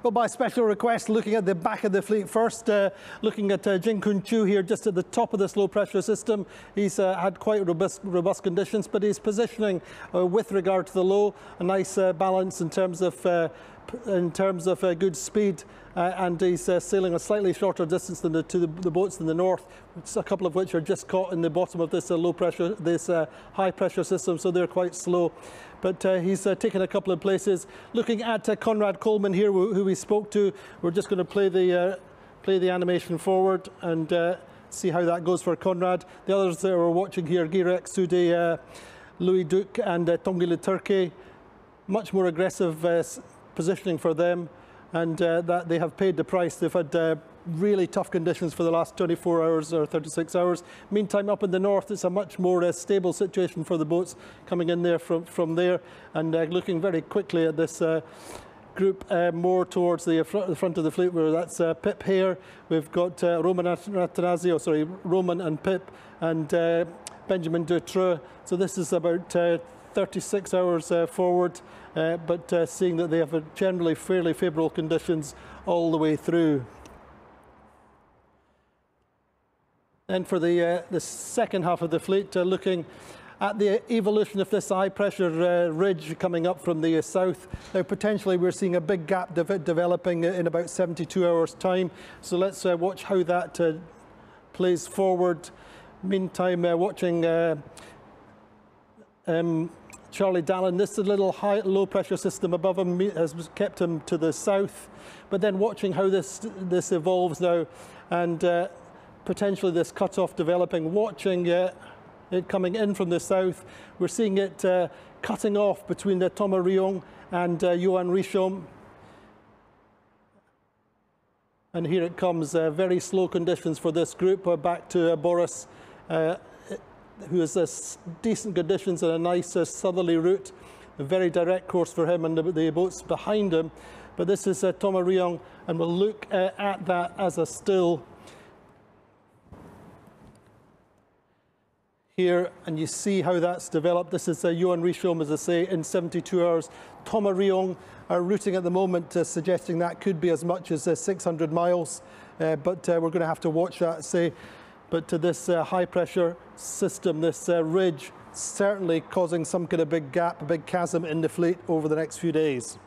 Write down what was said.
Well, by special request, looking at the back of the fleet first, looking at Jing Kun Chu here, just at the top of this low pressure system. He's had quite robust conditions, but he's positioning with regard to the low, a nice balance in terms of good speed, and he's sailing a slightly shorter distance than the boats in the north, a couple of which are just caught in the bottom of this high pressure system, so they're quite slow. But he's taken a couple of places. Looking at Conrad Coleman here, who we spoke to, we're just going to play the animation forward and see how that goes for Conrad. The others that we're watching here, Girek Sude, Louis Duc and Tanguy Leturke, much more aggressive positioning for them, and that they have paid the price. They've had really tough conditions for the last 24 hours or 36 hours. Meantime, up in the north, it's a much more stable situation for the boats coming in there from there, and looking very quickly at this group more towards the front of the fleet, where that's Pip here. We've got Roman and Pip, and Benjamin Dutroux. So this is about 36 hours forward, but seeing that they have generally fairly favourable conditions all the way through. And for the second half of the fleet, looking at the evolution of this high pressure ridge coming up from the south. Now potentially we're seeing a big gap developing in about 72 hours time. So let's watch how that plays forward. Meantime, watching Charlie Dallin, this little low pressure system above him has kept him to the south, but then watching how this evolves now, and potentially this cut-off developing, watching it coming in from the south. We're seeing it cutting off between the Thomas Riong and Johan Richomme. And here it comes, very slow conditions for this group. We're back to Boris, who has decent conditions and a nice southerly route. A very direct course for him and the boats behind him. But this is Thomas Riong, and we'll look at that as a still here, and you see how that's developed. This is Johan Richomme, as I say, in 72 hours. Thomas Riong are routing at the moment, suggesting that could be as much as 600 miles, but we're going to have to watch that, say. But this high pressure system, this ridge, certainly causing some kind of big gap, a big chasm in the fleet over the next few days.